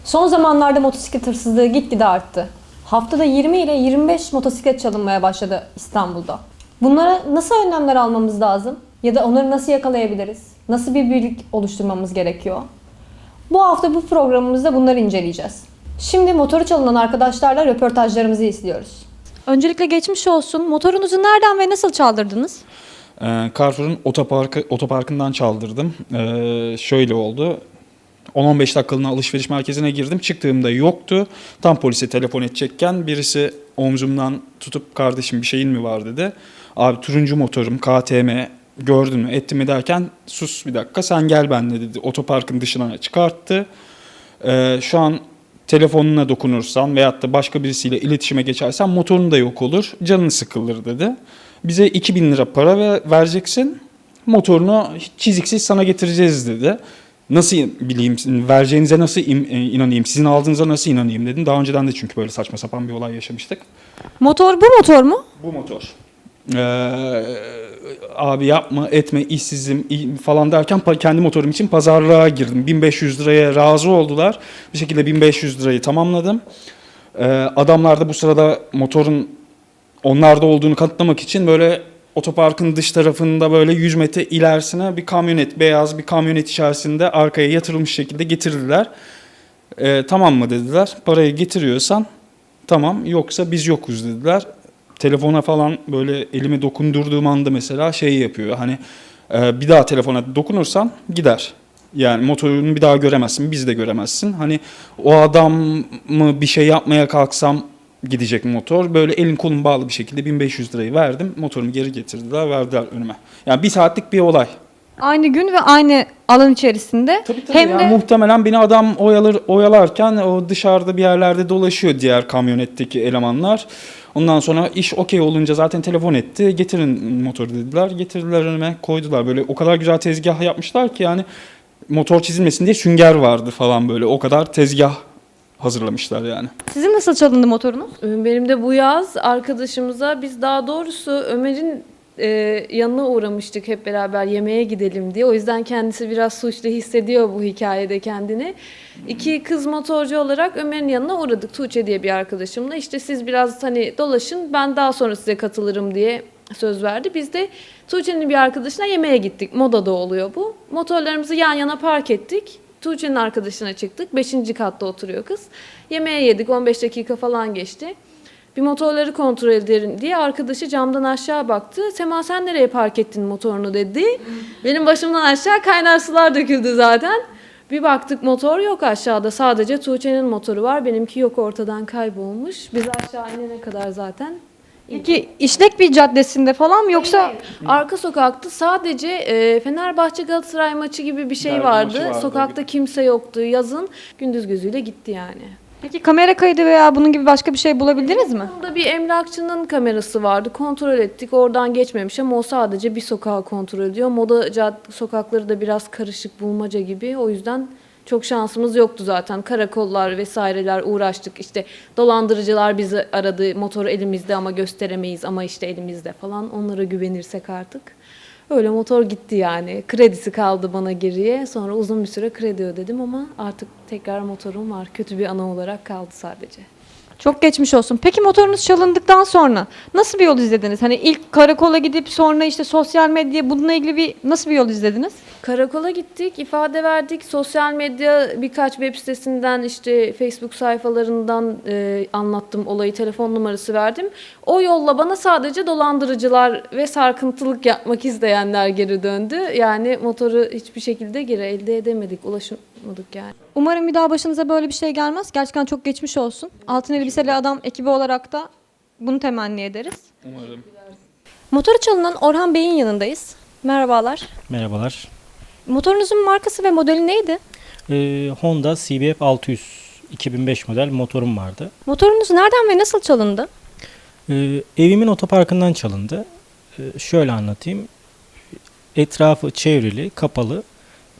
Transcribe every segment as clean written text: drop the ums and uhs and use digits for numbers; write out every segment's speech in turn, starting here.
Son zamanlarda motosiklet hırsızlığı gitgide arttı. Haftada 20 ile 25 motosiklet çalınmaya başladı İstanbul'da. Bunlara nasıl önlemler almamız lazım? Ya da onları nasıl yakalayabiliriz? Nasıl bir birlik oluşturmamız gerekiyor? Bu hafta bu programımızda bunları inceleyeceğiz. Şimdi motoru çalınan arkadaşlarla röportajlarımızı izliyoruz. Öncelikle geçmiş olsun. Motorunuzu nereden ve nasıl çaldırdınız? Carrefour'un otoparkından çaldırdım. Şöyle oldu. 10-15 dakikalığına alışveriş merkezine girdim. Çıktığımda yoktu. Tam polise telefon edecekken birisi omzumdan tutup kardeşim bir şeyin mi var dedi. Abi turuncu motorum KTM gördün mü ettim mi derken sus bir dakika sen gel benimle dedi. Otoparkın dışına çıkarttı. Şu an telefonuna dokunursan veyahut da başka birisiyle iletişime geçersen motorun da yok olur. Canın sıkılır dedi. Bize 2.000 lira para vereceksin. Motorunu çiziksiz sana getireceğiz dedi. Nasıl bileyim, vereceğinize nasıl inanayım, sizin aldığınıza nasıl inanayım dedim. Daha önceden de çünkü böyle saçma sapan bir olay yaşamıştık. Motor bu motor mu? Bu motor. Abi yapma etme işsizim falan derken kendi motorum için pazarlığa girdim. 1500 liraya razı oldular. Bir şekilde 1500 lirayı tamamladım. Adamlar da bu sırada motorun onlarda olduğunu kanıtlamak için böyle otoparkın dış tarafında böyle 100 metre ilerisine bir kamyonet, beyaz bir kamyonet içerisinde arkaya yatırılmış şekilde getirdiler. Tamam mı dediler. Parayı getiriyorsan tamam, yoksa biz yokuz dediler. Telefona falan böyle elime dokundurduğum anda mesela şey yapıyor. Hani bir daha telefona dokunursan gider. Yani motorunu bir daha göremezsin, biz de göremezsin. Hani o adamı bir şey yapmaya kalksam gidecek motor. Böyle elin kolun bağlı bir şekilde 1500 lirayı verdim. Motorumu geri getirdiler, verdiler önüme. Yani bir saatlik bir olay. Aynı gün ve aynı alan içerisinde. Tabii Hem yani de muhtemelen beni adam oyalarken o dışarıda bir yerlerde dolaşıyor diğer kamyonetteki elemanlar. Ondan sonra iş okey olunca zaten telefon etti. Getirin motoru dediler. Getirdiler önüme koydular. Böyle o kadar güzel tezgah yapmışlar ki yani motor çizilmesin diye sünger vardı falan böyle. O kadar tezgah hazırlamışlar yani. sizin nasıl çalındı motorunuz? Benim de bu yaz arkadaşımıza biz daha doğrusu Ömer'in yanına uğramıştık hep beraber yemeğe gidelim diye. O yüzden kendisi biraz suçlu hissediyor bu hikayede kendini. İki kız motorcu olarak Ömer'in yanına uğradık. Tuğçe diye bir arkadaşımla. İşte siz biraz hani dolaşın ben daha sonra size katılırım diye söz verdi. Biz de Tuğçe'nin bir arkadaşına yemeğe gittik. Moda'da oluyor bu. Motorlarımızı yan yana park ettik. Tuğçe'nin arkadaşına çıktık. 5. katta oturuyor kız. Yemeğe yedik. 15 dakika falan geçti. Bir motorları kontrol edelim diye arkadaşı camdan aşağı baktı. Sema sen nereye park ettin motorunu dedi. Benim başımdan aşağı kaynar sular döküldü zaten. Bir baktık motor yok aşağıda. Sadece Tuğçe'nin motoru var. Benimki yok, ortadan kaybolmuş. Biz aşağı inene kadar zaten. Peki işlek bir caddesinde falan mı yoksa? Hayır. Arka sokakta sadece Fenerbahçe Galatasaray maçı gibi bir şey Derbi vardı. maçı vardı. Sokakta kimse yoktu yazın. Gündüz gözüyle gitti yani. Peki kamera kaydı veya bunun gibi başka bir şey bulabildiniz mi? Burada bir emlakçının kamerası vardı. Kontrol ettik. Oradan geçmemiş ama o sadece bir sokağı kontrol ediyor. Sokakları da biraz karışık, bulmaca gibi. O yüzden çok şansımız yoktu zaten. Karakollar vesaireler uğraştık. İşte dolandırıcılar bizi aradı. Motoru elimizde ama gösteremeyiz ama işte elimizde falan. Onlara güvenirsek artık. Öyle motor gitti yani. Kredisi kaldı bana geriye. Sonra uzun bir süre kredi ödedim ama artık tekrar motorum var. Kötü bir ana olarak kaldı sadece. Çok geçmiş olsun. Peki motorunuz çalındıktan sonra nasıl bir yol izlediniz? Hani ilk karakola gidip sonra işte sosyal medya bununla ilgili nasıl bir yol izlediniz? Karakola gittik, ifade verdik. Sosyal medya birkaç web sitesinden işte Facebook sayfalarından anlattım olayı, telefon numarası verdim. O yolla bana sadece dolandırıcılar ve sarkıntılık yapmak isteyenler geri döndü. Yani motoru hiçbir şekilde geri elde edemedik, ulaşamadık yani. Umarım bir daha başınıza böyle bir şey gelmez. Gerçekten çok geçmiş olsun. Altın Elbiseli Adam ekibi olarak da bunu temenni ederiz. Umarım. Motoru çalınan Orhan Bey'in yanındayız. Merhabalar. Merhabalar. Motorunuzun markası ve modeli neydi? Honda CBF 600 2005 model motorum vardı. Motorunuz nereden ve nasıl çalındı? Evimin otoparkından çalındı. Şöyle anlatayım. Etrafı çevrili, kapalı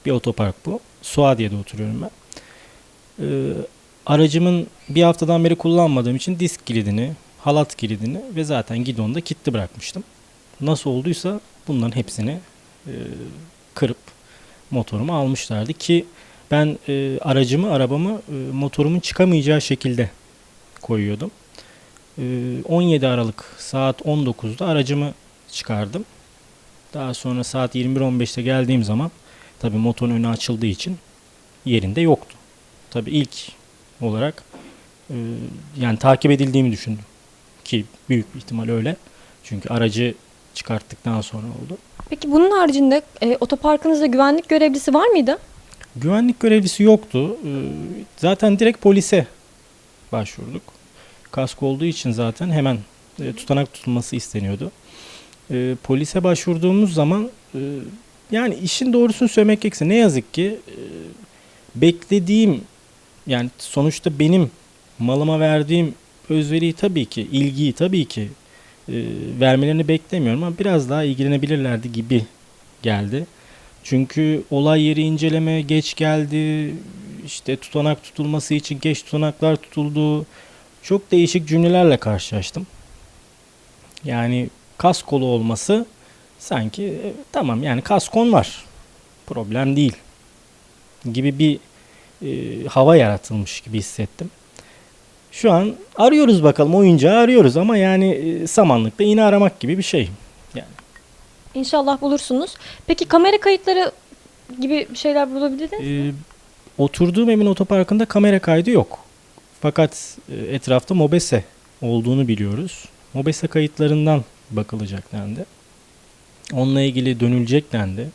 bir otopark bu. Suadiye'de oturuyorum ben. Aracımın bir haftadan beri kullanmadığım için disk kilidini, halat kilidini ve zaten gidonda kilitli bırakmıştım. Nasıl olduysa bunların hepsini kırıp motorumu almışlardı ki Ben arabamı motorumun çıkamayacağı şekilde koyuyordum. 17 Aralık saat 19'da aracımı çıkardım. Daha sonra saat 21.15'te geldiğim zaman tabii motorun önü açıldığı için yerinde yoktu. Tabii ilk olarak yani takip edildiğimi düşündüm. Ki büyük bir ihtimal öyle. Çünkü aracı çıkarttıktan sonra oldu. Peki bunun haricinde otoparkınızda güvenlik görevlisi var mıydı? Güvenlik görevlisi yoktu. Zaten direkt polise başvurduk. Kasko olduğu için zaten hemen tutanak tutulması isteniyordu. Polise başvurduğumuz zaman yani işin doğrusunu söylemek gerekirse ne yazık ki beklediğim, yani sonuçta benim malıma verdiğim özveriyi tabii ki, ilgiyi tabii ki vermelerini beklemiyorum ama biraz daha ilgilenebilirlerdi gibi geldi. Çünkü olay yeri inceleme geç geldi. İşte tutanak tutulması için geç tutanaklar tutuldu. Çok değişik cümlelerle karşılaştım. Yani kaskolu olması sanki tamam yani kaskon var, problem değil gibi bir hava yaratılmış gibi hissettim. Şu an arıyoruz bakalım, oyuncağı arıyoruz ama yani samanlıkta iğne aramak gibi bir şey. Yani. İnşallah bulursunuz. Peki kamera kayıtları gibi şeyler bulabildiniz mi? Oturduğum evin otoparkında kamera kaydı yok. Fakat etrafta MOBESE olduğunu biliyoruz. MOBESE kayıtlarından bakılacak dendi. Onunla ilgili dönülecek dendi.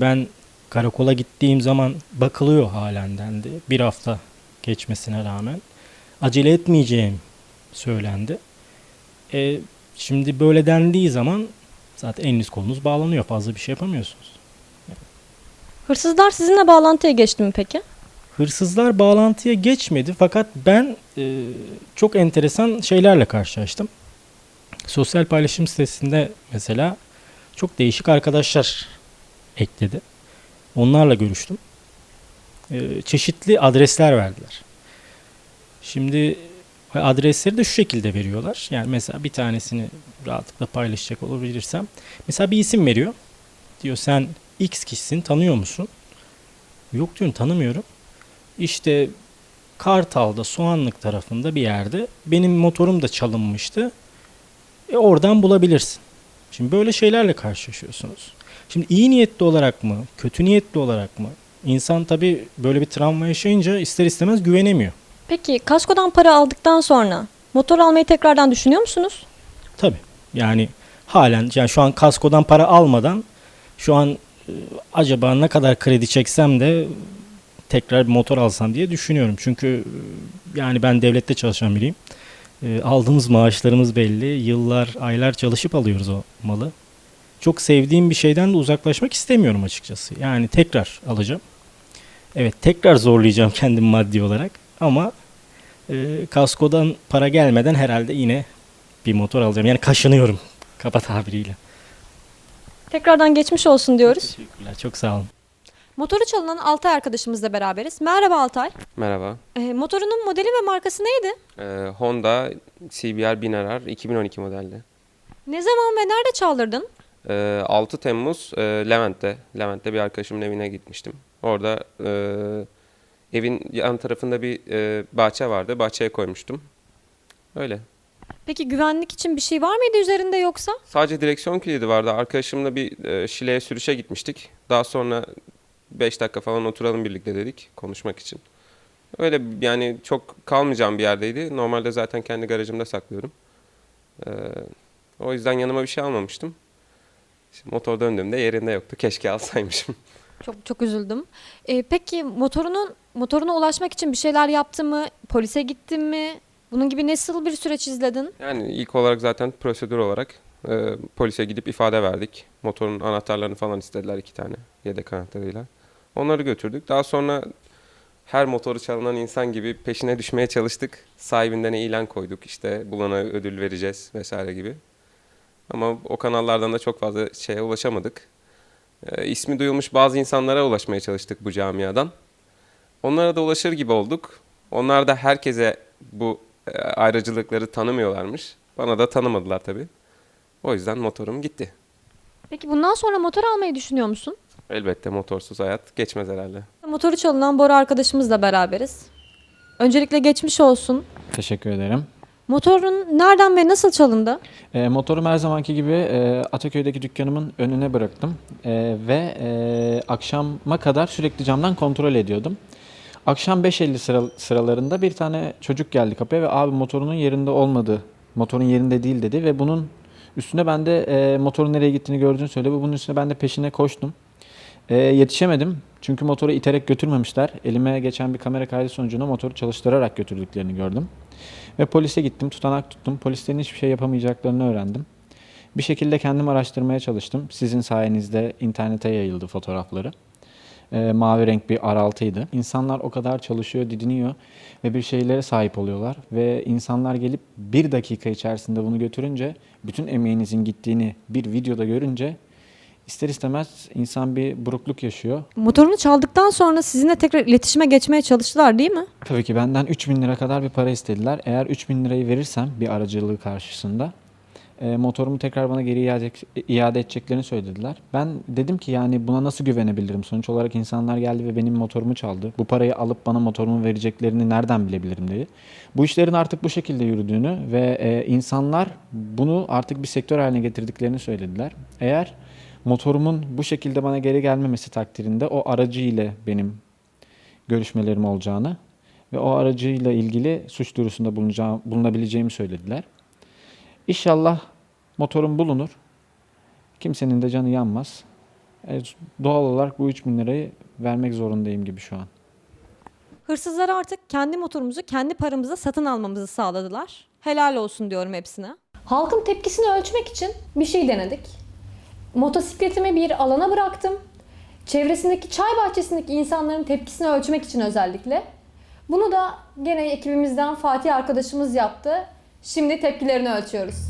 Ben karakola gittiğim zaman bakılıyor halen dendi. Bir hafta geçmesine rağmen. Acele etmeyeceğim söylendi. Şimdi böyle dendiği zaman zaten eliniz kolunuz bağlanıyor. Fazla bir şey yapamıyorsunuz. Hırsızlar sizinle bağlantıya geçti mi peki? Hırsızlar bağlantıya geçmedi fakat ben çok enteresan şeylerle karşılaştım. Sosyal paylaşım sitesinde mesela çok değişik arkadaşlar ekledi. Onlarla görüştüm. Çeşitli adresler verdiler. Şimdi adresleri de şu şekilde veriyorlar. Yani mesela bir tanesini rahatlıkla paylaşacak olabilirsem. Mesela bir isim veriyor. Diyor sen X kişisin, tanıyor musun? Yok diyorum, tanımıyorum. İşte Kartal'da, Soğanlık tarafında bir yerde benim motorum da çalınmıştı. Oradan bulabilirsin. Şimdi böyle şeylerle karşılaşıyorsunuz. Şimdi iyi niyetli olarak mı, kötü niyetli olarak mı? İnsan tabii böyle bir travma yaşayınca ister istemez güvenemiyor. Peki kaskodan para aldıktan sonra motor almayı tekrardan düşünüyor musunuz? Tabii. Yani halen yani şu an kaskodan para almadan şu an acaba ne kadar kredi çeksem de tekrar bir motor alsam diye düşünüyorum. Çünkü yani ben devlette çalışan biriyim. Aldığımız maaşlarımız belli. Yıllar, aylar çalışıp alıyoruz o malı. Çok sevdiğim bir şeyden de uzaklaşmak istemiyorum açıkçası. Yani tekrar alacağım. Evet, tekrar zorlayacağım kendimi maddi olarak. Ama kaskodan para gelmeden herhalde yine bir motor alacağım. Yani kaşınıyorum kaba tabiriyle. Tekrardan geçmiş olsun diyoruz. Teşekkürler, çok sağ olun. Motoru çalınan Altay arkadaşımızla beraberiz. Merhaba Altay. Merhaba. Motorunun modeli ve markası neydi? Honda CBR 1000RR 2012 modelli. Ne zaman ve nerede çaldırdın? 6 Temmuz Levent'te bir arkadaşımın evine gitmiştim. Orada evin yan tarafında bir bahçe vardı. Bahçeye koymuştum. Öyle. Peki güvenlik için bir şey var mıydı üzerinde yoksa? Sadece direksiyon kilidi vardı. Arkadaşımla bir Şile'ye sürüşe gitmiştik. Daha sonra 5 dakika falan oturalım birlikte dedik konuşmak için. Öyle yani çok kalmayacağım bir yerdeydi. Normalde zaten kendi garajımda saklıyorum. O yüzden yanıma bir şey almamıştım. Şimdi motor döndüğümde yerinde yoktu. Keşke alsaymışım. Çok üzüldüm. Peki motoruna ulaşmak için bir şeyler yaptın mı? Polise gittin mi? Bunun gibi nasıl bir süreç izledin? Yani ilk olarak zaten prosedür olarak polise gidip ifade verdik. Motorun anahtarlarını falan istediler 2 tane yedek anahtarıyla. Onları götürdük. Daha sonra her motoru çalınan insan gibi peşine düşmeye çalıştık. Sahibinden ilan koyduk. İşte bulana ödül vereceğiz vesaire gibi. Ama o kanallardan da çok fazla şeye ulaşamadık. İsmi duyulmuş bazı insanlara ulaşmaya çalıştık bu camiadan. Onlara da ulaşır gibi olduk. Onlar da herkese bu ayrıcalıkları tanımıyorlarmış. Bana da tanımadılar tabii. O yüzden motorum gitti. Peki bundan sonra motor almayı düşünüyor musun? Elbette motorsuz hayat geçmez herhalde. Motoru çalınan Bora arkadaşımızla beraberiz. Öncelikle geçmiş olsun. Teşekkür ederim. Motorun nereden ve nasıl çalındı? Motorumu her zamanki gibi Ataköy'deki dükkanımın önüne bıraktım. Ve akşama kadar sürekli camdan kontrol ediyordum. Akşam 5:50 sıralarında bir tane çocuk geldi kapıya ve abi motorunun yerinde olmadı, motorun yerinde değil dedi ve bunun üstüne ben de motorun nereye gittiğini gördüğünü söyledi. Bunun üstüne ben de peşine koştum. Yetişemedim çünkü motoru iterek götürmemişler. Elime geçen bir kamera kaydı sonucunda motoru çalıştırarak götürdüklerini gördüm. Ve polise gittim, tutanak tuttum. Polislerin hiçbir şey yapamayacaklarını öğrendim. Bir şekilde kendim araştırmaya çalıştım. Sizin sayenizde internete yayıldı fotoğrafları. Mavi renk bir R6'ydı. İnsanlar o kadar çalışıyor, didiniyor ve bir şeylere sahip oluyorlar. Ve insanlar gelip bir dakika içerisinde bunu götürünce, bütün emeğinizin gittiğini bir videoda görünce ister istemez insan bir burukluk yaşıyor. Motorunu çaldıktan sonra sizinle tekrar iletişime geçmeye çalıştılar değil mi? Tabii ki benden 3.000 lira kadar bir para istediler. Eğer 3.000 lirayı verirsem bir aracılığı karşısında motorumu tekrar bana geri iade edeceklerini söylediler. Ben dedim ki yani buna nasıl güvenebilirim? Sonuç olarak insanlar geldi ve benim motorumu çaldı. Bu parayı alıp bana motorumu vereceklerini nereden bilebilirim dedi. Bu işlerin artık bu şekilde yürüdüğünü ve insanlar bunu artık bir sektör haline getirdiklerini söylediler. Eğer motorumun bu şekilde bana geri gelmemesi takdirinde o aracı ile benim görüşmelerim olacağını ve o aracıyla ilgili suç duyurusunda bulunabileceğimi söylediler. İnşallah motorum bulunur. Kimsenin de canı yanmaz. Doğal olarak bu 3.000 lirayı vermek zorundayım gibi şu an. Hırsızlar artık kendi motorumuzu kendi paramızla satın almamızı sağladılar. Helal olsun diyorum hepsine. Halkın tepkisini ölçmek için bir şey denedik. Motosikletimi bir alana bıraktım. Çevresindeki çay bahçesindeki insanların tepkisini ölçmek için özellikle. Bunu da gene ekibimizden Fatih arkadaşımız yaptı. Şimdi tepkilerini ölçüyoruz.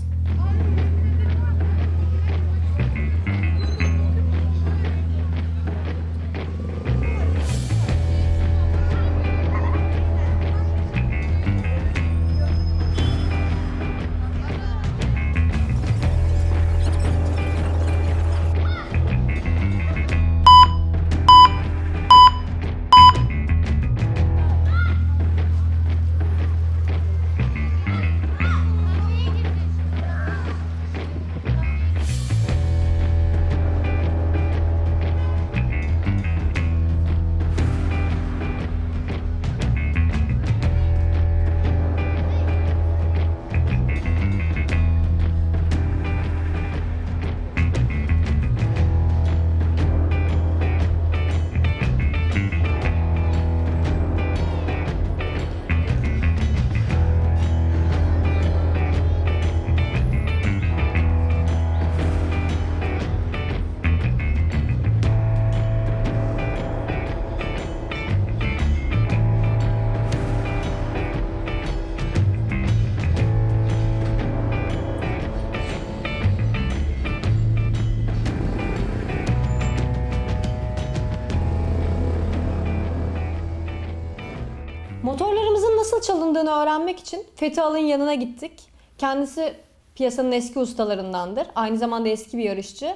Motorlarımızın nasıl çalındığını öğrenmek için Fethi Al'ın yanına gittik. Kendisi piyasanın eski ustalarındandır. Aynı zamanda eski bir yarışçı.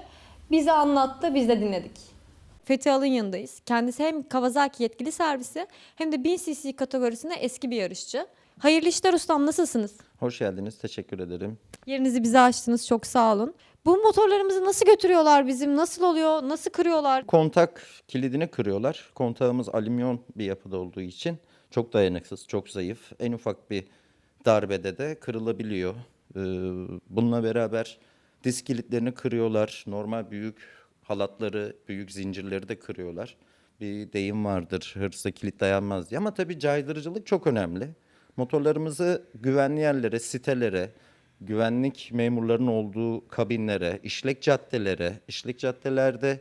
Bize anlattı, biz de dinledik. Fethi Al'ın yanındayız. Kendisi hem Kawasaki yetkili servisi hem de 1000 cc kategorisinde eski bir yarışçı. Hayırlı işler ustam, nasılsınız? Hoş geldiniz. Teşekkür ederim. Yerinizi bize açtınız, çok sağ olun. Bu motorlarımızı nasıl götürüyorlar bizim? Nasıl oluyor? Nasıl kırıyorlar? Kontak kilidini kırıyorlar. Kontağımız alüminyum bir yapıda olduğu için çok dayanıksız, çok zayıf. En ufak bir darbede de kırılabiliyor. Bununla beraber disk kilitlerini kırıyorlar. Normal büyük halatları, büyük zincirleri de kırıyorlar. Bir deyim vardır, hırsa kilit dayanmaz diye. Ama tabii caydırıcılık çok önemli. Motorlarımızı güvenli yerlere, sitelere, güvenlik memurlarının olduğu kabinlere, işlek caddelerde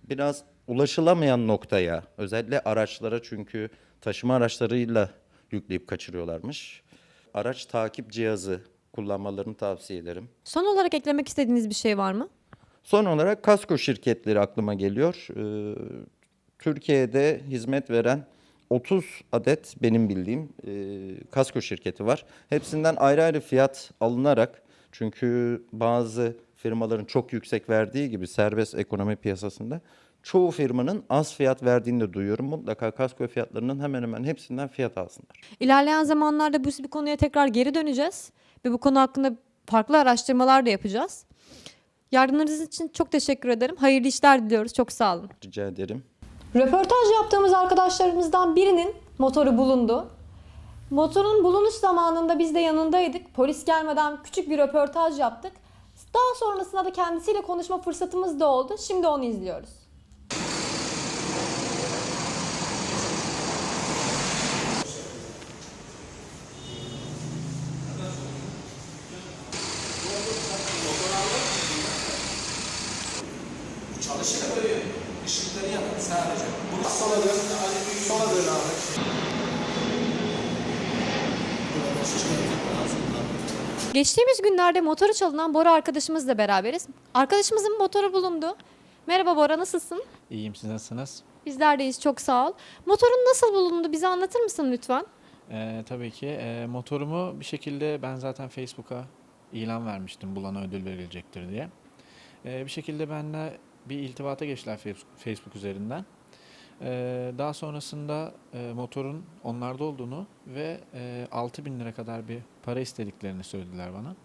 biraz ulaşılamayan noktaya, özellikle araçlara, çünkü taşıma araçlarıyla yükleyip kaçırıyorlarmış. Araç takip cihazı kullanmalarını tavsiye ederim. Son olarak eklemek istediğiniz bir şey var mı? Son olarak kasko şirketleri aklıma geliyor. Türkiye'de hizmet veren 30 adet benim bildiğim kasko şirketi var. Hepsinden ayrı ayrı fiyat alınarak, çünkü bazı firmaların çok yüksek verdiği gibi serbest ekonomi piyasasında çoğu firmanın az fiyat verdiğini de duyuyorum. Mutlaka kasko fiyatlarının hemen hemen hepsinden fiyat alsınlar. İlerleyen zamanlarda bu konuya tekrar geri döneceğiz ve bu konu hakkında farklı araştırmalar da yapacağız. Yardımlarınız için çok teşekkür ederim. Hayırlı işler diliyoruz. Çok sağ olun. Rica ederim. Röportaj yaptığımız arkadaşlarımızdan birinin motoru bulundu. Motorun bulunuş zamanında biz de yanındaydık. Polis gelmeden küçük bir röportaj yaptık. Daha sonrasında da kendisiyle konuşma fırsatımız da oldu. Şimdi onu izliyoruz. Geçtiğimiz günlerde motoru çalınan Bora arkadaşımızla beraberiz. Arkadaşımızın motoru bulundu. Merhaba Bora, nasılsın? İyiyim, siz nasılsınız? Bizler deyiz, çok sağ ol. Motorun nasıl bulundu, bize anlatır mısın lütfen? Tabii ki. Motorumu bir şekilde ben zaten Facebook'a ilan vermiştim bulana ödül verilecektir diye. Bir şekilde benimle bir iltibata geçtiler Facebook üzerinden. Daha sonrasında motorun onlarda olduğunu ve 6.000 lira kadar bir para istediklerini söylediler bana.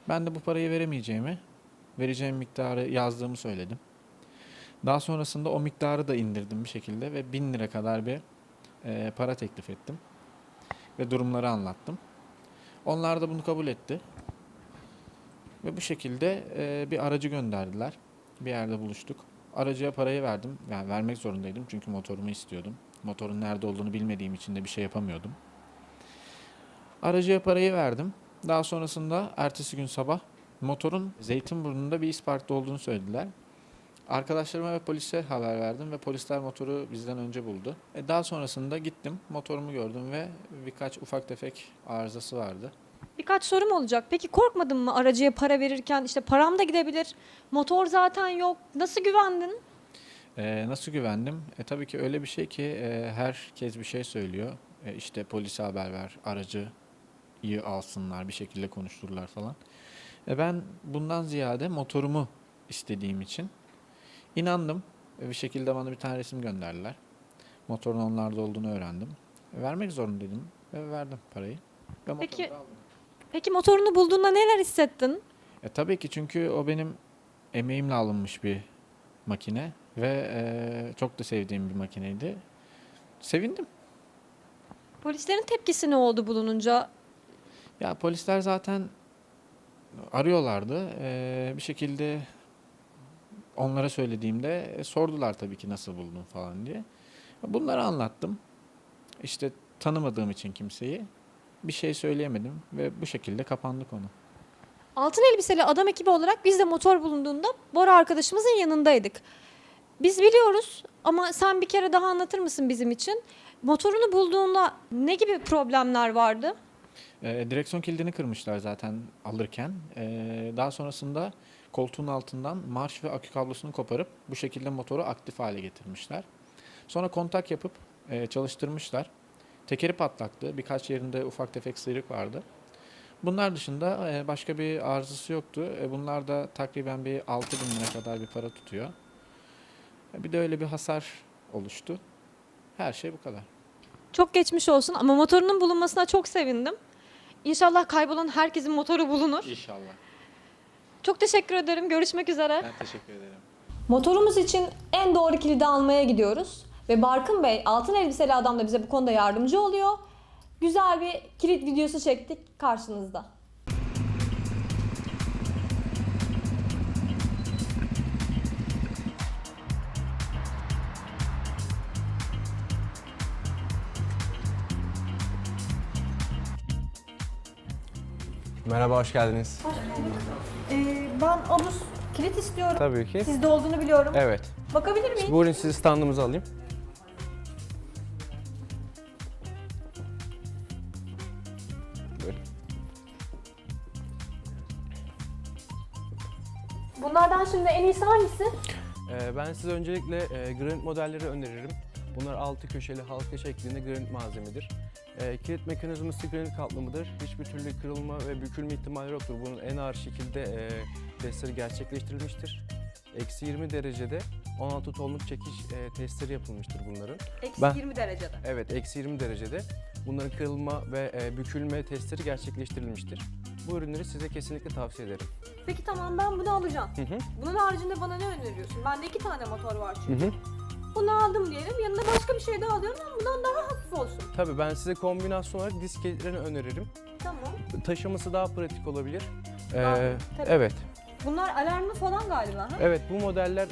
Ben de bu parayı veremeyeceğimi, vereceğim miktarı yazdığımı söyledim. Daha sonrasında o miktarı da indirdim bir şekilde ve 1.000 lira kadar bir para teklif ettim. Ve durumları anlattım. Onlar da bunu kabul etti. Ve bu şekilde bir aracı gönderdiler. Bir yerde buluştuk. Aracıya parayı verdim. Yani vermek zorundaydım çünkü motorumu istiyordum. Motorun nerede olduğunu bilmediğim için de bir şey yapamıyordum. Aracıya parayı verdim. Daha sonrasında ertesi gün sabah motorun Zeytinburnu'nda bir isparkta olduğunu söylediler. Arkadaşlarıma ve polise haber verdim ve polisler motoru bizden önce buldu. Daha sonrasında gittim, motorumu gördüm ve birkaç ufak tefek arızası vardı. Birkaç sorum olacak. Peki korkmadın mı aracıya para verirken? İşte param da gidebilir, motor zaten yok. Nasıl güvendin? Nasıl güvendim? Tabii ki öyle bir şey ki herkes bir şey söylüyor. İşte polise haber ver, aracı iyi alsınlar, bir şekilde konuştururlar falan. Ben bundan ziyade motorumu istediğim için İnandım. Bir şekilde bana bir tane resim gönderdiler. Motorun onlarda olduğunu öğrendim. Vermek zorundaydım ve verdim parayı. Ve Peki- motoru da aldım. Peki motorunu bulduğunda neler hissettin? Tabii ki çünkü o benim emeğimle alınmış bir makine ve çok da sevdiğim bir makineydi. Sevindim. Polislerin tepkisi ne oldu bulununca? Ya polisler zaten arıyorlardı. Bir şekilde onlara söylediğimde sordular tabii ki nasıl buldun falan diye. Bunları anlattım. İşte tanımadığım için kimseyi bir şey söyleyemedim ve bu şekilde kapandı konu. Altın elbiseli adam ekibi olarak biz de motor bulunduğunda Bora arkadaşımızın yanındaydık. Biz biliyoruz ama sen bir kere daha anlatır mısın bizim için? Motorunu bulduğunda ne gibi problemler vardı? Direksiyon kilidini kırmışlar zaten alırken. Daha sonrasında koltuğun altından marş ve akü kablosunu koparıp bu şekilde motoru aktif hale getirmişler. Sonra kontak yapıp çalıştırmışlar. Tekeri patlaktı. Birkaç yerinde ufak tefek sıyrık vardı. Bunlar dışında başka bir arızası yoktu. Bunlar da takriben bir 6.000 lira kadar bir para tutuyor. Bir de öyle bir hasar oluştu. Her şey bu kadar. Çok geçmiş olsun ama motorunun bulunmasına çok sevindim. İnşallah kaybolan herkesin motoru bulunur. İnşallah. Çok teşekkür ederim. Görüşmek üzere. Ben teşekkür ederim. Motorumuz için en doğru kilidi almaya gidiyoruz. Ve Barkın Bey, altın elbiseli adam da bize bu konuda yardımcı oluyor. Güzel bir kilit videosu çektik karşınızda. Merhaba, hoş geldiniz. Ben omuz kilit istiyorum. Tabii ki. Sizde olduğunu biliyorum. Evet. Bakabilir miyim? Buyurun sizi standımıza alayım. Buyurun. Bunlardan şimdi en iyisi hangisi? Ben size öncelikle granit modelleri öneririm. Bunlar altı köşeli halka şeklinde granit malzemedir. Kilit mekanizması granit kaplamadır. Hiçbir türlü kırılma ve bükülme ihtimali yoktur. Bunun en ağır şekilde testleri gerçekleştirilmiştir. -20 derecede 16 tonluk çekiş testleri yapılmıştır bunların. Eksi Ben- 20 derecede. Evet, eksi 20 derecede bunların kırılma ve bükülme testleri gerçekleştirilmiştir. Bu ürünleri size kesinlikle tavsiye ederim. Peki tamam, ben bunu alacağım. Hı hı. Bunun haricinde bana ne öneriyorsun? Bende 2 tane motor var çünkü. Hı hı. Bunu aldım diyelim. Yanına başka bir şey daha alıyorum ama bundan daha hafif olsun. Tabii ben size kombinasyon olarak disk kilitlerini öneririm. Tamam. Taşıması daha pratik olabilir. Tabii. Evet. Bunlar alarmlı falan galiba. Ha? Evet, bu modeller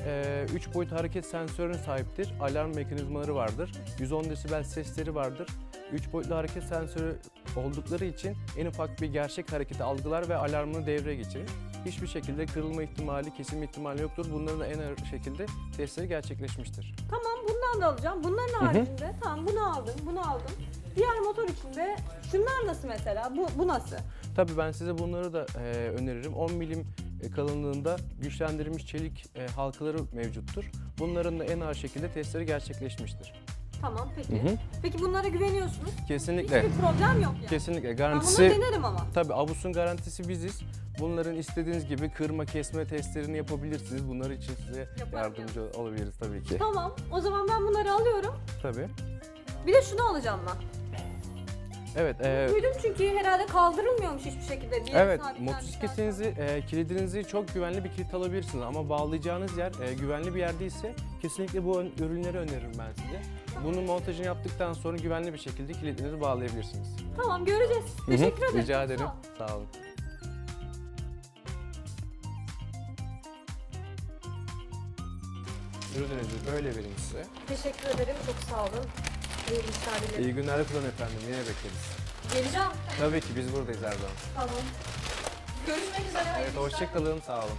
3 boyut hareket sensörüne sahiptir. Alarm mekanizmaları vardır. 110 desibel sesleri vardır. 3 boyutlu hareket sensörü oldukları için en ufak bir gerçek hareketi algılar ve alarmını devreye geçirir. Hiçbir şekilde kırılma ihtimali, kesilme ihtimali yoktur. Bunların da en ağır şekilde testleri gerçekleşmiştir. Tamam, bundan da alacağım. Bunların haricinde tamam, bunu aldım, bunu aldım. Diğer motor içinde şunlar nasıl mesela? Bu nasıl? Tabii ben size bunları da öneririm. 10 milim kalınlığında güçlendirilmiş çelik halkaları mevcuttur. Bunların da en ağır şekilde testleri gerçekleşmiştir. Tamam, peki. Hı hı. Peki bunlara güveniyorsunuz? Kesinlikle. Hiçbir problem yok yani. Kesinlikle. Ben Garantisi... bunları denerim ama. Tabii Abus'un garantisi biziz. Bunların istediğiniz gibi kırma kesme testlerini yapabilirsiniz. Bunlar için size Yaparım yardımcı olabiliriz tabii ki. Tamam, o zaman ben bunları alıyorum. Tabii. Bir de şunu alacağım ben. Evet. Duydum çünkü herhalde kaldırılmıyormuş hiçbir şekilde. Bir yere Evet, sabitlenmiş motosikletinizi, kilidinizi çok güvenli bir kilit alabilirsiniz ama bağlayacağınız yer güvenli bir yer değilse kesinlikle bu ürünleri öneririm ben size. Bunun montajını yaptıktan sonra güvenli bir şekilde kilitlerinizi bağlayabilirsiniz. Tamam, göreceğiz. Teşekkür ederim. Rica Çok ederim. sağ ol. Sağ olun. Ürünlerinizi böyle vereyim size. Teşekkür ederim. Çok sağ olun. İyi işler dilerim. İyi günler kullanın efendim. Yine bekleriz. Geleceğim. Tabii ki biz buradayız her zaman. Tamam. Görüşmek üzere. Evet, hoşçakalın. Sağ olun.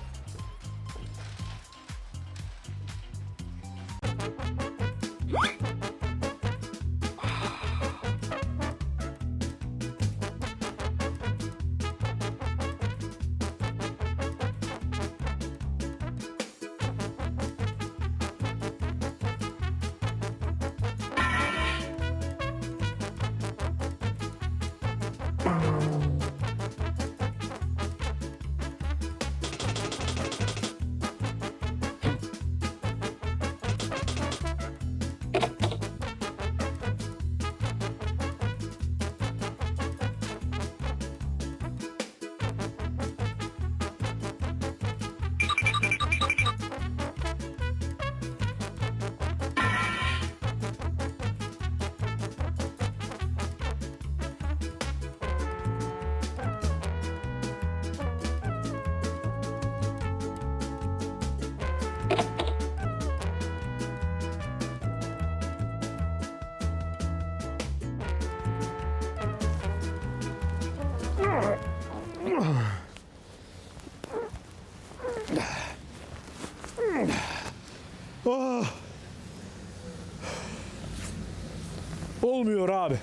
Olmuyor abi.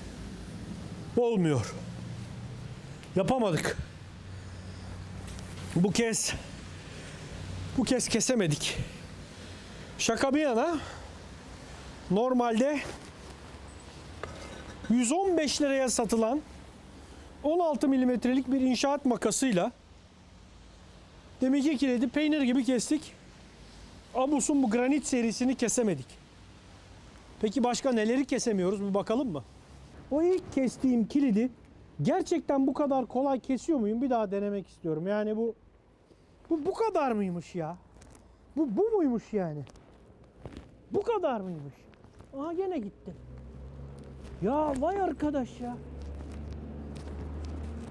Olmuyor. Yapamadık. Bu kez kesemedik. Şaka bir yana, normalde 115 liraya satılan 16 milimetrelik bir inşaat makasıyla demek ki kilidi peynir gibi kestik. Abus'un bu granit serisini kesemedik. Peki başka neleri kesemiyoruz, bir bakalım mı? O ilk kestiğim kilidi gerçekten bu kadar kolay kesiyor muyum? Bir daha denemek istiyorum. Yani bu kadar mıymış ya? Bu muymuş yani? Bu kadar mıymış? Aha gene gitti. Ya vay arkadaş ya.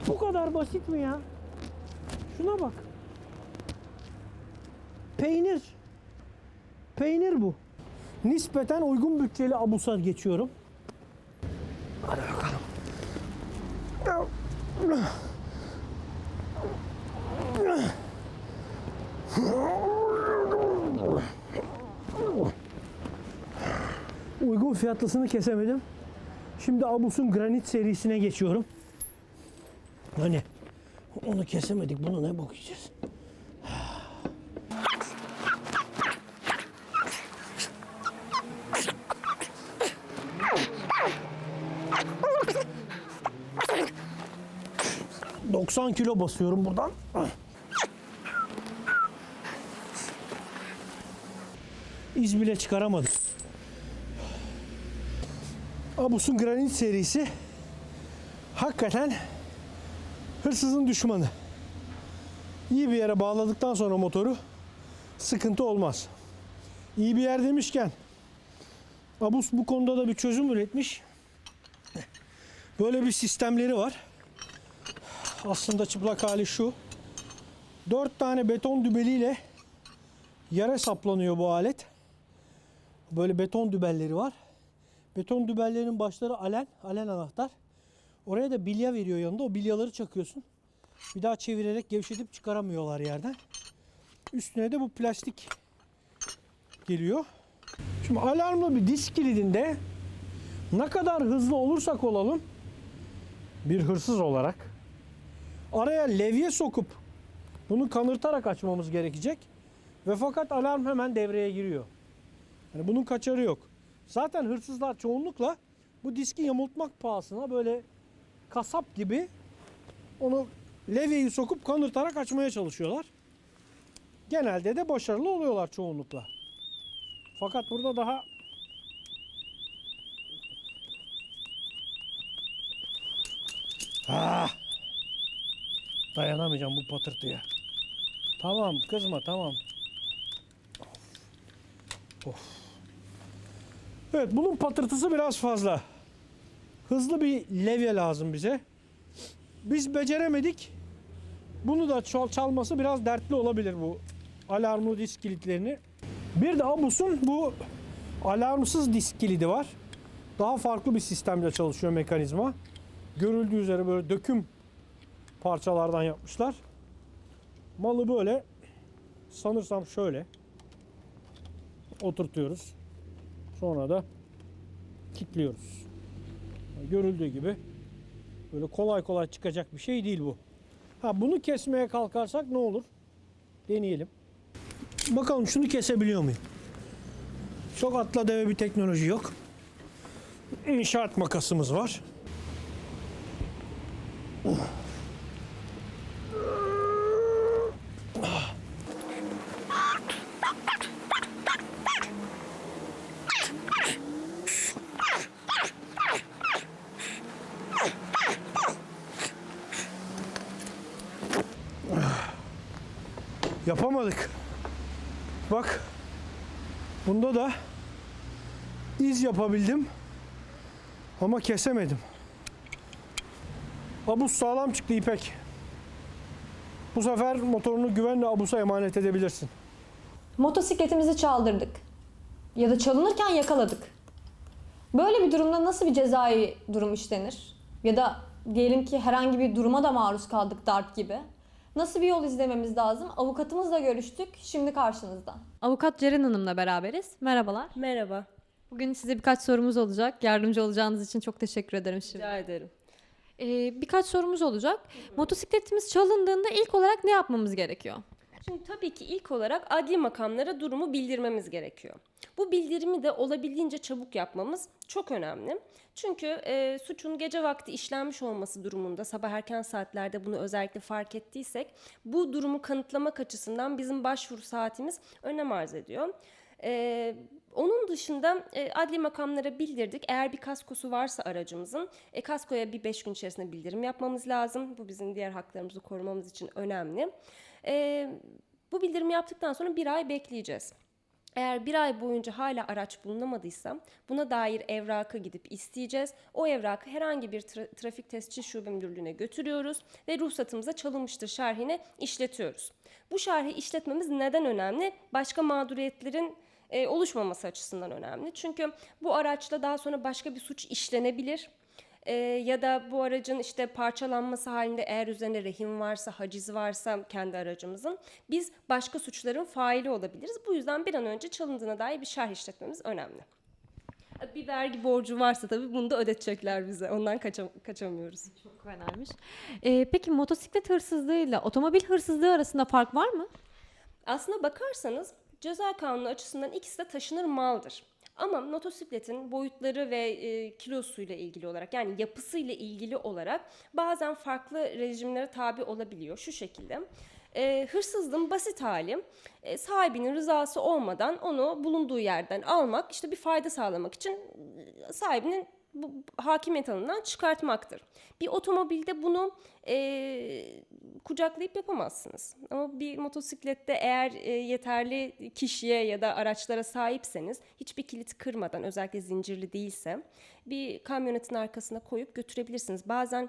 Bu kadar basit mi ya? Şuna bak. Peynir. Peynir bu. Nispeten uygun bütçeli Abus'a geçiyorum. Hadi bakalım. Uygun fiyatlısını kesemedim. Şimdi Abus'un granit serisine geçiyorum. Hani onu kesemedik, bunu ne bakacağız? ...90 kilo basıyorum buradan. iz bile çıkaramadım. Abus'un Granit serisi hakikaten hırsızın düşmanı. İyi bir yere bağladıktan sonra motoru sıkıntı olmaz. İyi bir yer demişken Abus bu konuda da bir çözüm üretmiş. Böyle bir sistemleri var. Aslında çıplak hali şu. 4 tane beton dübeliyle yere saplanıyor bu alet. Böyle beton dübelleri var. Beton dübellerin başları alen anahtar. Oraya da bilya veriyor yanında. O bilyaları çakıyorsun. Bir daha çevirerek gevşetip çıkaramıyorlar yerden. Üstüne de bu plastik geliyor. Şimdi alarmlı bir disk kilidinde ne kadar hızlı olursak olalım bir hırsız olarak araya levye sokup bunu kanırtarak açmamız gerekecek. Ve fakat alarm hemen devreye giriyor. Yani bunun kaçarı yok. Zaten hırsızlar çoğunlukla bu diski yamultmak pahasına böyle kasap gibi onu levyeyi sokup kanırtarak açmaya çalışıyorlar. Genelde de başarılı oluyorlar çoğunlukla. Fakat burada daha dayanamayacağım bu patırtıya. Tamam kızma tamam. Of. Evet bunun patırtısı biraz fazla. Hızlı bir levye lazım bize. Biz beceremedik. Bunu da çalması biraz dertli olabilir bu alarmlı disk kilitlerini. Bir de Abus'un bu alarmsız disk kilidi var. Daha farklı bir sistemle çalışıyor mekanizma. Görüldüğü üzere böyle döküm parçalardan yapmışlar. Malı böyle sanırsam şöyle oturtuyoruz. Sonra da kilitliyoruz. Görüldüğü gibi böyle kolay kolay çıkacak bir şey değil bu. Bunu kesmeye kalkarsak ne olur? Deneyelim. Bakalım şunu kesebiliyor muyum? Çok atla deve bir teknoloji yok. İnşaat makasımız var. Yapamadık. Bak. Bunda da iz yapabildim. Ama kesemedim. Abus sağlam çıktı İpek. Bu sefer motorunu güvenle Abus'a emanet edebilirsin. Motosikletimizi çaldırdık. Ya da çalınırken yakaladık. Böyle bir durumda nasıl bir cezai durum işlenir? Ya da diyelim ki herhangi bir duruma da maruz kaldık darp gibi. Nasıl bir yol izlememiz lazım? Avukatımızla görüştük. Şimdi karşınızda. Avukat Ceren Hanım'la beraberiz. Merhabalar. Merhaba. Bugün size birkaç sorumuz olacak. Yardımcı olacağınız için çok teşekkür ederim şimdi. Rica ederim. Birkaç sorumuz olacak. Motosikletimiz çalındığında ilk olarak ne yapmamız gerekiyor? Şimdi tabii ki ilk olarak adli makamlara durumu bildirmemiz gerekiyor. Bu bildirimi de olabildiğince çabuk yapmamız çok önemli. Çünkü suçun gece vakti işlenmiş olması durumunda sabah erken saatlerde bunu özellikle fark ettiysek bu durumu kanıtlamak açısından bizim başvuru saatimiz önem arz ediyor. Onun dışında adli makamlara bildirdik. Eğer bir kaskosu varsa aracımızın kaskoya bir 5 gün içerisinde bildirim yapmamız lazım. Bu bizim diğer haklarımızı korumamız için önemli. Bu bildirimi yaptıktan sonra 1 ay bekleyeceğiz. Eğer 1 ay boyunca hala araç bulunamadıysa buna dair evrakı gidip isteyeceğiz. O evrakı herhangi bir trafik tescil şube müdürlüğüne götürüyoruz ve ruhsatımıza çalınmıştır şerhini işletiyoruz. Bu şerhi işletmemiz neden önemli? Başka mağduriyetlerin oluşmaması açısından önemli. Çünkü bu araçla daha sonra başka bir suç işlenebilir. Ya da bu aracın işte parçalanması halinde eğer üzerine rehin varsa, haciz varsa kendi aracımızın biz başka suçların faili olabiliriz. Bu yüzden bir an önce çalındığına dair bir şerh işletmemiz önemli. Bir vergi borcu varsa tabii bunu da ödetecekler bize. Ondan kaçamıyoruz. Çok önemli. Peki motosiklet hırsızlığıyla otomobil hırsızlığı arasında fark var mı? Aslına bakarsanız ceza kanunu açısından ikisi de taşınır maldır. Ama motosikletin boyutları ve kilosuyla ilgili olarak yani yapısıyla ilgili olarak bazen farklı rejimlere tabi olabiliyor. Şu şekilde Hırsızlığın basit hali sahibinin rızası olmadan onu bulunduğu yerden almak, işte bir fayda sağlamak için sahibinin bu hakimiyet alanından çıkartmaktır. Bir otomobilde bunu kucaklayıp yapamazsınız. Ama bir motosiklette eğer yeterli kişiye ya da araçlara sahipseniz, hiçbir kilit kırmadan, özellikle zincirli değilse, bir kamyonetin arkasına koyup götürebilirsiniz. Bazen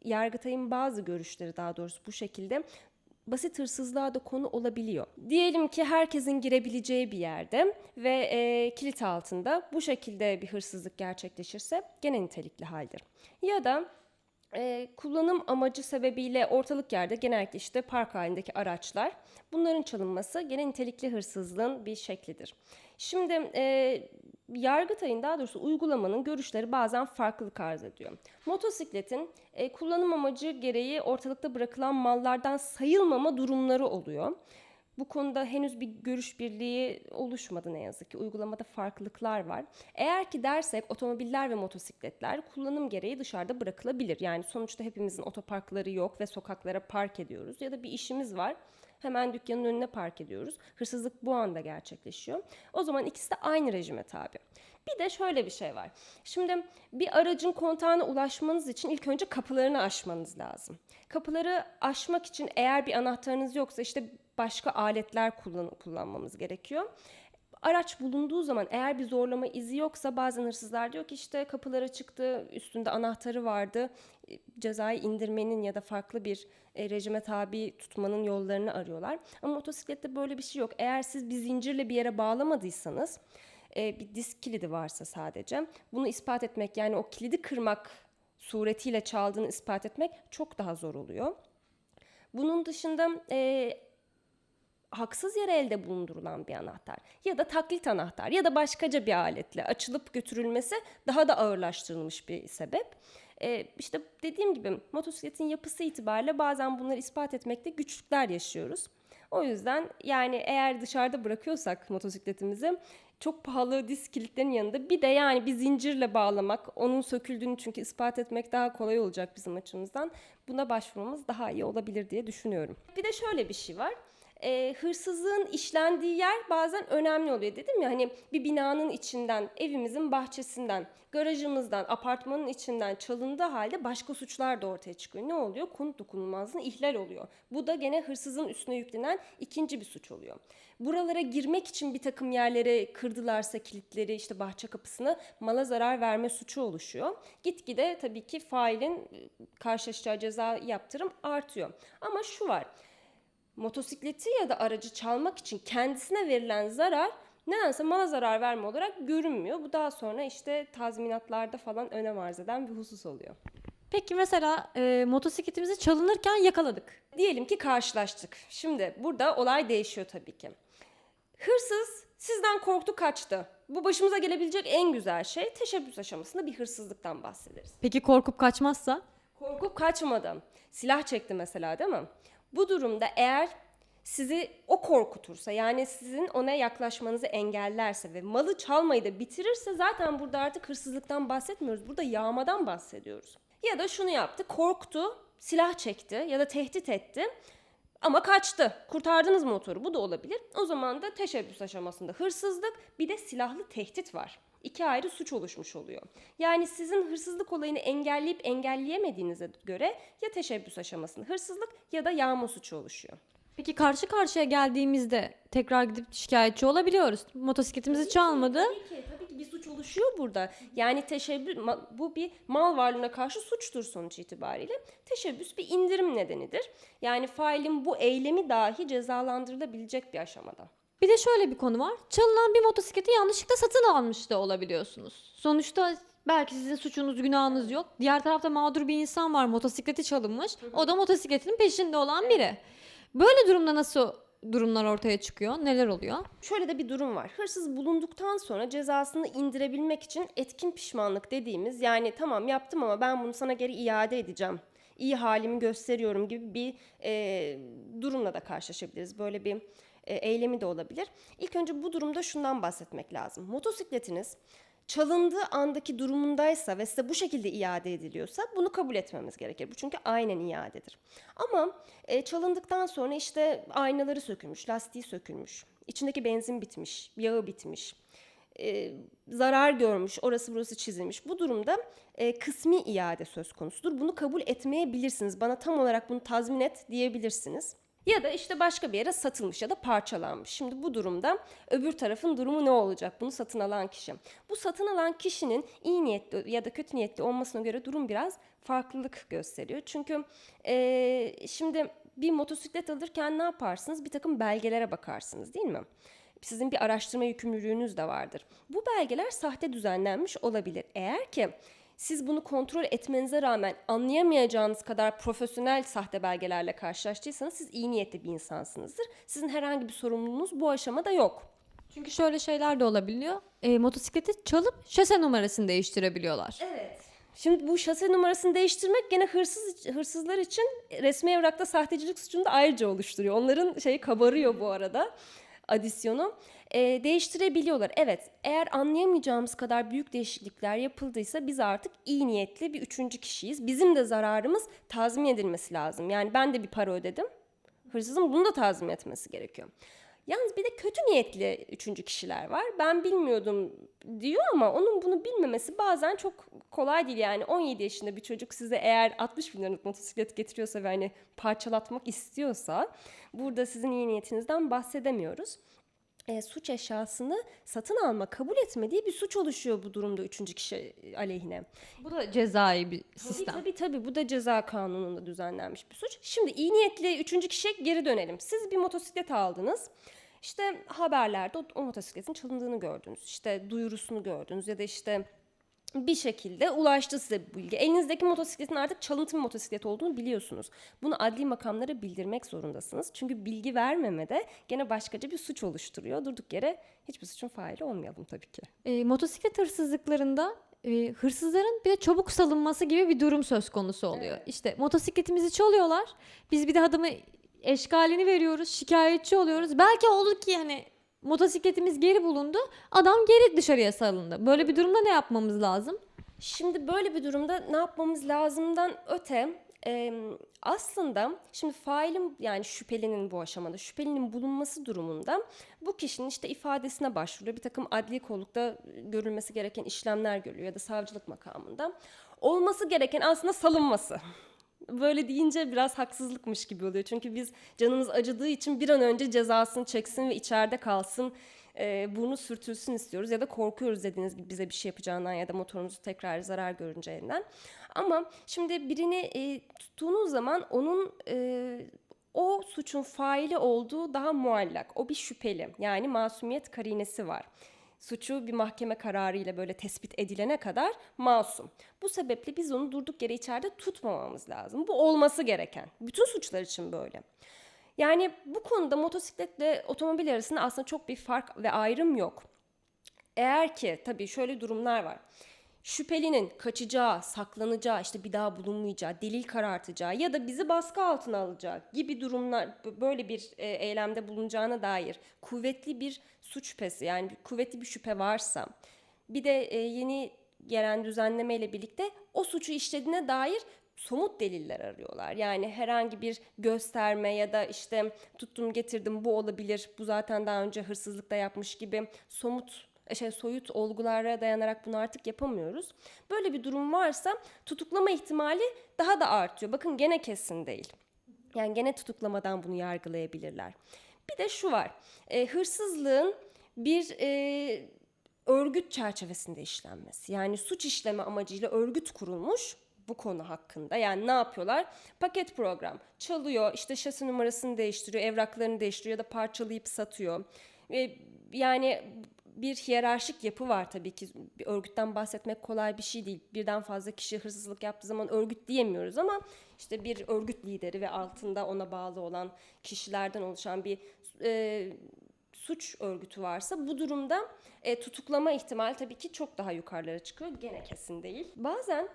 Yargıtay'ın bazı görüşleri, daha doğrusu bu şekilde, basit hırsızlığa da konu olabiliyor. Diyelim ki herkesin girebileceği bir yerde ve kilit altında bu şekilde bir hırsızlık gerçekleşirse gene nitelikli haldir. Ya da kullanım amacı sebebiyle ortalık yerde, genellikle işte park halindeki araçlar, bunların çalınması gene nitelikli hırsızlığın bir şeklidir. Şimdi Yargıtay'ın, daha doğrusu uygulamanın görüşleri bazen farklılık arz ediyor. Motosikletin kullanım amacı gereği ortalıkta bırakılan mallardan sayılmama durumları oluyor. Bu konuda henüz bir görüş birliği oluşmadı ne yazık ki. Uygulamada farklılıklar var. Eğer ki dersek otomobiller ve motosikletler kullanım gereği dışarıda bırakılabilir. Yani sonuçta hepimizin otoparkları yok ve sokaklara park ediyoruz. Ya da bir işimiz var, hemen dükkanın önüne park ediyoruz. Hırsızlık bu anda gerçekleşiyor. O zaman ikisi de aynı rejime tabi. Bir de şöyle bir şey var. Şimdi bir aracın kontağına ulaşmanız için ilk önce kapılarını aşmanız lazım. Kapıları aşmak için eğer bir anahtarınız yoksa işte başka aletler kullanmamız gerekiyor. Araç bulunduğu zaman eğer bir zorlama izi yoksa bazen hırsızlar diyor ki işte kapılara çıktı, üstünde anahtarı vardı, cezayı indirmenin ya da farklı bir rejime tabi tutmanın yollarını arıyorlar. Ama motosiklette böyle bir şey yok. Eğer siz bir zincirle bir yere bağlamadıysanız, bir disk kilidi varsa sadece, bunu ispat etmek, yani o kilidi kırmak suretiyle çaldığını ispat etmek çok daha zor oluyor. Bunun dışında haksız yere elde bulundurulan bir anahtar ya da taklit anahtar ya da başkaca bir aletle açılıp götürülmesi daha da ağırlaştırılmış bir sebep. İşte dediğim gibi motosikletin yapısı itibariyle bazen bunları ispat etmekte güçlükler yaşıyoruz. O yüzden yani eğer dışarıda bırakıyorsak motosikletimizi, çok pahalı disk kilitlerin yanında bir de yani bir zincirle bağlamak, onun söküldüğünü çünkü ispat etmek daha kolay olacak bizim açımızdan. Buna başvurmamız daha iyi olabilir diye düşünüyorum. Bir de şöyle bir şey var. Hırsızlığın işlendiği yer bazen önemli oluyor. Dedim ya, hani bir binanın içinden, evimizin bahçesinden, garajımızdan, apartmanın içinden çalındığı halde başka suçlar da ortaya çıkıyor. Ne oluyor? Konut dokunulmazlığına ihlal oluyor. Bu da gene hırsızın üstüne yüklenen ikinci bir suç oluyor. Buralara girmek için bir takım yerlere kırdılarsa kilitleri, işte bahçe kapısını, mala zarar verme suçu oluşuyor. Gitgide tabii ki failin karşılaşacağı ceza, yaptırım artıyor. Ama şu var. Motosikleti ya da aracı çalmak için kendisine verilen zarar nedense mala zarar verme olarak görünmüyor. Bu daha sonra işte tazminatlarda falan önem arz eden bir husus oluyor. Peki mesela motosikletimizi çalınırken yakaladık. Diyelim ki karşılaştık. Şimdi burada olay değişiyor tabii ki. Hırsız sizden korktu, kaçtı. Bu başımıza gelebilecek en güzel şey. Teşebbüs aşamasında bir hırsızlıktan bahsederiz. Peki korkup kaçmazsa? Korkup kaçmadı. Silah çekti mesela, değil mi? Bu durumda eğer sizi o korkutursa, yani sizin ona yaklaşmanızı engellerse ve malı çalmayı da bitirirse, zaten burada artık hırsızlıktan bahsetmiyoruz. Burada yağmadan bahsediyoruz. Ya da şunu yaptı, korktu, silah çekti ya da tehdit etti ama kaçtı. Kurtardınız motoru, bu da olabilir. O zaman da teşebbüs aşamasında hırsızlık, bir de silahlı tehdit var. İki ayrı suç oluşmuş oluyor. Yani sizin hırsızlık olayını engelleyip engelleyemediğinize göre ya teşebbüs aşamasında hırsızlık ya da yağma suçu oluşuyor. Peki karşı karşıya geldiğimizde tekrar gidip şikayetçi olabiliyoruz. Motosikletimizi çalmadı. Tabii ki bir suç oluşuyor burada. Yani teşebbüs, bu bir mal varlığına karşı suçtur sonuç itibariyle. Teşebbüs bir indirim nedenidir. Yani failin bu eylemi dahi cezalandırılabilecek bir aşamada. Bir de şöyle bir konu var. Çalınan bir motosikleti yanlışlıkla satın almış da olabiliyorsunuz. Sonuçta belki sizin suçunuz, günahınız yok. Diğer tarafta mağdur bir insan var, motosikleti çalınmış. O da motosikletinin peşinde olan biri. Böyle durumda nasıl durumlar ortaya çıkıyor? Neler oluyor? Şöyle de bir durum var. Hırsız bulunduktan sonra cezasını indirebilmek için etkin pişmanlık dediğimiz, yani tamam yaptım ama ben bunu sana geri iade edeceğim, İyi halimi gösteriyorum gibi bir durumla da karşılaşabiliriz. Böyle bir eylemi de olabilir. İlk önce bu durumda şundan bahsetmek lazım. Motosikletiniz çalındığı andaki durumundaysa ve size bu şekilde iade ediliyorsa bunu kabul etmemiz gerekir. Bu çünkü aynen iadedir. Ama çalındıktan sonra işte aynaları sökülmüş, lastiği sökülmüş, içindeki benzin bitmiş, yağı bitmiş, zarar görmüş, orası burası çizilmiş. Bu durumda kısmi iade söz konusudur. Bunu kabul etmeyebilirsiniz. Bana tam olarak bunu tazmin et diyebilirsiniz. Ya da işte başka bir yere satılmış ya da parçalanmış. Şimdi bu durumda öbür tarafın durumu ne olacak? Bunu satın alan kişi. Bu satın alan kişinin iyi niyetli ya da kötü niyetli olmasına göre durum biraz farklılık gösteriyor. Çünkü şimdi bir motosiklet alırken ne yaparsınız? Bir takım belgelere bakarsınız, değil mi? Sizin bir araştırma yükümlülüğünüz de vardır. Bu belgeler sahte düzenlenmiş olabilir. Eğer ki siz bunu kontrol etmenize rağmen anlayamayacağınız kadar profesyonel sahte belgelerle karşılaştıysanız siz iyi niyetli bir insansınızdır. Sizin herhangi bir sorumluluğunuz bu aşamada yok. Çünkü şöyle şeyler de olabiliyor. Motosikleti çalıp şase numarasını değiştirebiliyorlar. Evet. Şimdi bu şase numarasını değiştirmek gene hırsızlar için resmi evrakta sahtecilik suçunu da ayrıca oluşturuyor. Onların şeyi kabarıyor bu arada. Adisyonu değiştirebiliyorlar. Evet, eğer anlayamayacağımız kadar büyük değişiklikler yapıldıysa biz artık iyi niyetli bir üçüncü kişiyiz. Bizim de zararımız tazmin edilmesi lazım. Yani ben de bir para ödedim. Hırsızın bunu da tazmin etmesi gerekiyor. Yalnız bir de kötü niyetli üçüncü kişiler var. Ben bilmiyordum diyor ama onun bunu bilmemesi bazen çok kolay değil. Yani 17 yaşında bir çocuk size eğer 60 bin liralık motosiklet getiriyorsa ve hani parçalatmak istiyorsa burada sizin iyi niyetinizden bahsedemiyoruz. Suç eşyasını satın alma, kabul etme diye bir suç oluşuyor bu durumda üçüncü kişi aleyhine. Bu da cezai bir sistem. Tabii bu da ceza kanununda düzenlenmiş bir suç. Şimdi iyi niyetli üçüncü kişiye geri dönelim. Siz bir motosiklet aldınız. İşte haberlerde o motosikletin çalındığını gördünüz. İşte duyurusunu gördünüz ya da işte bir şekilde ulaştı size bu bilgi. Elinizdeki motosikletin artık çalıntı bir motosiklet olduğunu biliyorsunuz. Bunu adli makamlara bildirmek zorundasınız. Çünkü bilgi vermemede gene başkaca bir suç oluşturuyor. Durduk yere hiçbir suçun faili olmayalım tabii ki. Motosiklet hırsızlıklarında hırsızların bir de çabuk salınması gibi bir durum söz konusu oluyor. Evet. İşte motosikletimizi çalıyorlar. Biz bir de adamı eşkalini veriyoruz, şikayetçi oluyoruz. Belki olur ki hani motosikletimiz geri bulundu, adam geri dışarıya salındı. Böyle bir durumda ne yapmamız lazım? Şimdi böyle bir durumda ne yapmamız lazımdan öte aslında şimdi failin yani şüphelinin bu aşamada şüphelinin bulunması durumunda bu kişinin işte ifadesine başvuruyor. Bir takım adli kollukta görülmesi gereken işlemler görülüyor ya da savcılık makamında. Olması gereken aslında salınması. Böyle deyince biraz haksızlıkmış gibi oluyor. Çünkü biz canımız acıdığı için bir an önce cezasını çeksin ve içeride kalsın, burnu sürtülsün istiyoruz. Ya da korkuyoruz dediğiniz gibi bize bir şey yapacağından ya da motorumuzu tekrar zarar görünceğinden. Ama şimdi birini tuttuğunuz zaman onun o suçun faili olduğu daha muallak. O bir şüpheli, yani masumiyet karinesi var. Suçu bir mahkeme kararıyla böyle tespit edilene kadar masum. Bu sebeple biz onu durduk yere içeride tutmamamız lazım. Bu olması gereken. Bütün suçlar için böyle. Yani bu konuda motosikletle otomobil arasında aslında çok bir fark ve ayrım yok. Eğer ki tabii şöyle durumlar var. Şüphelinin kaçacağı, saklanacağı, işte bir daha bulunmayacağı, delil karartacağı ya da bizi baskı altına alacağı gibi durumlar, böyle bir eylemde bulunacağına dair kuvvetli bir suç şüphesi, yani kuvvetli bir şüphe varsa, bir de yeni gelen düzenlemeyle birlikte o suçu işlediğine dair somut deliller arıyorlar. Yani herhangi bir gösterme ya da işte tuttum getirdim bu olabilir, bu zaten daha önce hırsızlıkta yapmış gibi soyut olgulara dayanarak bunu artık yapamıyoruz. Böyle bir durum varsa tutuklama ihtimali daha da artıyor. Bakın gene kesin değil. Yani gene tutuklamadan bunu yargılayabilirler. Bir de şu var. Hırsızlığın bir örgüt çerçevesinde işlenmesi. Yani suç işleme amacıyla örgüt kurulmuş bu konu hakkında. Yani ne yapıyorlar? Paket program. Çalıyor, işte şasi numarasını değiştiriyor, evraklarını değiştiriyor ya da parçalayıp satıyor. Yani bir hiyerarşik yapı var tabii ki. Bir örgütten bahsetmek kolay bir şey değil. Birden fazla kişi hırsızlık yaptığı zaman örgüt diyemiyoruz ama işte bir örgüt lideri ve altında ona bağlı olan kişilerden oluşan bir suç örgütü varsa bu durumda tutuklama ihtimali tabii ki çok daha yukarılara çıkıyor. Gene kesin değil. Bazen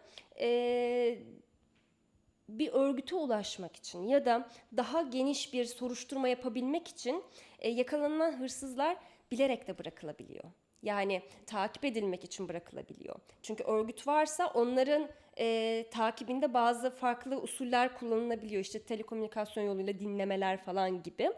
bir örgüte ulaşmak için ya da daha geniş bir soruşturma yapabilmek için yakalanan hırsızlar bilerek de bırakılabiliyor. Yani takip edilmek için bırakılabiliyor. Çünkü örgüt varsa onların takibinde bazı farklı usuller kullanılabiliyor. İşte telekomünikasyon yoluyla dinlemeler falan gibi.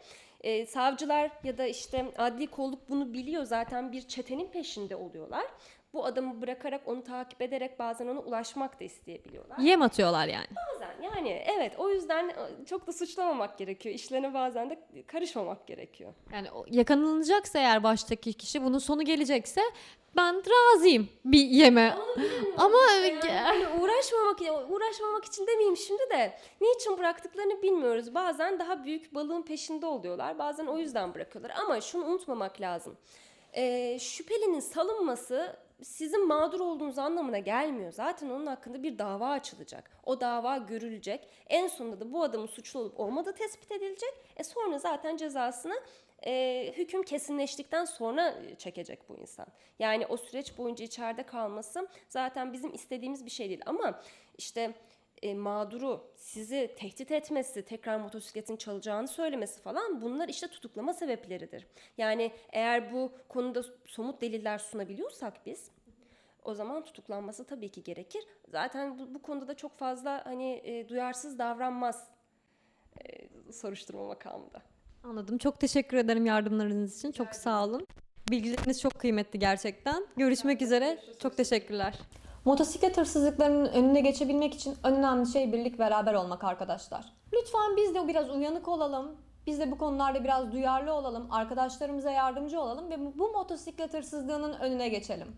Savcılar ya da işte adli kolluk bunu biliyor. Zaten bir çetenin peşinde oluyorlar. Bu adamı bırakarak onu takip ederek bazen ona ulaşmak da isteyebiliyorlar. Yem atıyorlar yani. Bazen yani evet, o yüzden çok da suçlamamak gerekiyor. İşlerine bazen de karışmamak gerekiyor. Yani yakalanacaksa eğer baştaki kişi, bunun sonu gelecekse ben razıyım bir yeme. Ama Yani uğraşmamak için demeyeyim şimdi de, niçin bıraktıklarını bilmiyoruz. Bazen daha büyük balığın peşinde oluyorlar. Bazen o yüzden bırakıyorlar. Ama şunu unutmamak lazım. Şüphelinin salınması sizin mağdur olduğunuz anlamına gelmiyor. Zaten onun hakkında bir dava açılacak. O dava görülecek. En sonunda da bu adamın suçlu olup olmadığı tespit edilecek. Sonra zaten cezasını hüküm kesinleştikten sonra çekecek bu insan. Yani o süreç boyunca içeride kalması zaten bizim istediğimiz bir şey değil. Ama işte mağduru sizi tehdit etmesi, tekrar motosikletin çalacağını söylemesi falan, bunlar işte tutuklama sebepleridir. Yani eğer bu konuda somut deliller sunabiliyorsak biz, o zaman tutuklanması tabii ki gerekir. Zaten bu konuda da çok fazla duyarsız davranmaz soruşturma makamında. anladım. Çok teşekkür ederim yardımlarınız için. Çok sağ olun. Bilgileriniz çok kıymetli gerçekten. Görüşmek üzere. Çok teşekkürler. Motosiklet hırsızlıklarının önüne geçebilmek için en önemli şey birlik, beraber olmak arkadaşlar. Lütfen biz de biraz uyanık olalım. Biz de bu konularda biraz duyarlı olalım. Arkadaşlarımıza yardımcı olalım ve bu motosiklet hırsızlığının önüne geçelim.